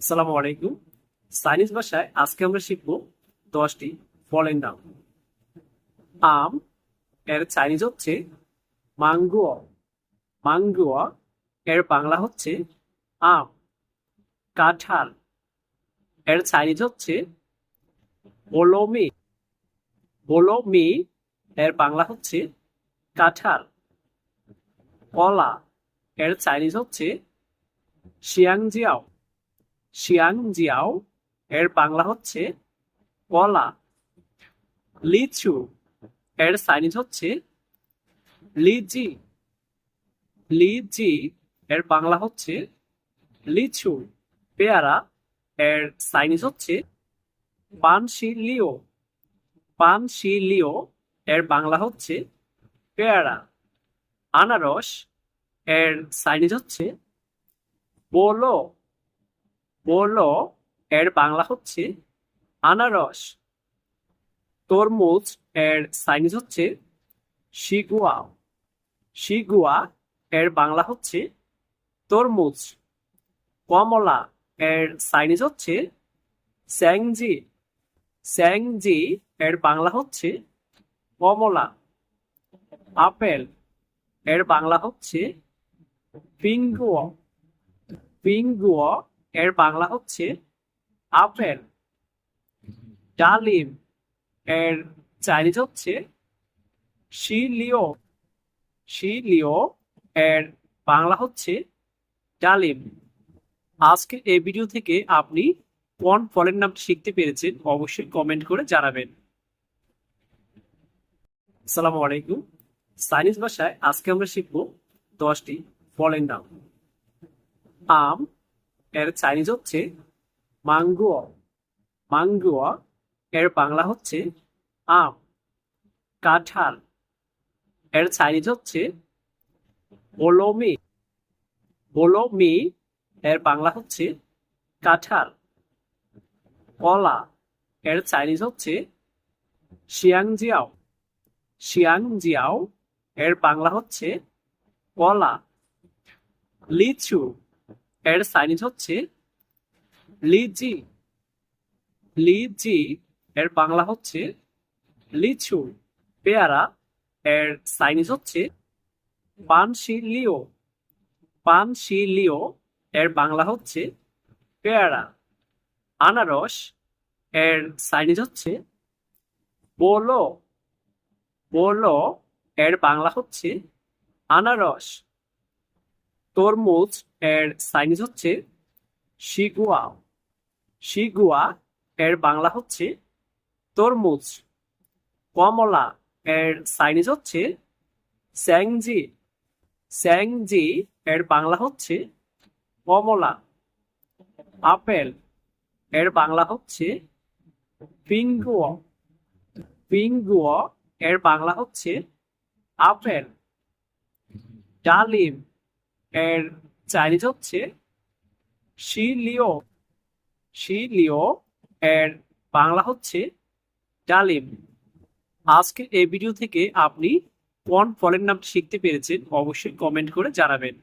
আসসালামু আলাইকুম। চাইনিজ ভাষায় আজকে আমরা শিখব 10টি ফলের নাম। আম এর চাইনিজ হচ্ছে মাঙ্গুও। মাঙ্গুও এর বাংলা হচ্ছে আম। কাঁঠাল এর চাইনিজ হচ্ছে বোলোমি। বোলোমি এর বাংলা হচ্ছে কাঁঠাল। কলা এর চাইনিজ হচ্ছে শিয়াংজিয়াও। শিয়াংজিয়াও এর বাংলা হচ্ছে কলা। লিচু এর চাইনিজ হচ্ছে লিচি। লিচি এর বাংলা হচ্ছে লিচু। পেয়ারা এর চাইনিজ হচ্ছে পানশিলিও। পানশিলিও এর বাংলা হচ্ছে পেয়ারা। আনারস এর চাইনিজ হচ্ছে বোলো। বোলো এর বাংলা হচ্ছে আনারস। তরমুজ এর চাইনিজ হচ্ছে শিগুয়া। শিগুয়া এর বাংলা হচ্ছে তরমুজ। কমলা এর চাইনিজ হচ্ছে স্যাংজি। স্যাংজি এর বাংলা হচ্ছে কমলা। আপেল এর বাংলা হচ্ছে পিঙ্গুয়। পিঙ্গুয় এর বাংলা হচ্ছে আপেল। ডালিম এর চাইনিজ হচ্ছে শিলিও। শিলিও এর বাংলা হচ্ছে ডালিম। আজকে এই ভিডিও থেকে আপনি কোন ফলের নামটি শিখতে পেরেছেন অবশ্যই কমেন্ট করে জানাবেন। আসসালামু আলাইকুম। চাইনিজ ভাষায় আজকে আমরা শিখব 10টি ফলের নাম। আম এর চাইনিজ হচ্ছে মাঙ্গুও। মাঙ্গুও এর বাংলা হচ্ছে আম। কাঁঠাল এর চাইনিজ হচ্ছে বোলোমি। বোলোমি এর বাংলা হচ্ছে কাঁঠাল। কলা এর চাইনিজ হচ্ছে শিয়াংজিয়াও। শিয়াংজিয়াও এর বাংলা হচ্ছে কলা। লিচু এর চাইনিজ হচ্ছে লিচি। লিচি এর বাংলা হচ্ছে লিচু। পেয়ারা এর চাইনিজ হচ্ছে পানশিলিও। পানশিলিও এর বাংলা হচ্ছে পেয়ারা। আনারস এর চাইনিজ হচ্ছে বোলো। বোলো এর বাংলা হচ্ছে আনারস। তরমুজ এর চাইনিজ হচ্ছে শিগুয়া। শিগুয়া এর বাংলা হচ্ছে তরমুজ। কমলা এর চাইনিজ হচ্ছে স্যাংজি। স্যাংজি এর বাংলা হচ্ছে কমলা। আপেল এর বাংলা হচ্ছে পিঙ্গুয়। পিঙ্গুয় এর বাংলা হচ্ছে আপেল। ডালিম এর চাইনিজ হচ্ছে শিলিও। শিলিও এর বাংলা হচ্ছে ডালিম। আজকে এই ভিডিও থেকে আপনি কোন ফলের নাম শিখতে পেরেছেন অবশ্যই কমেন্ট করে জানাবেন।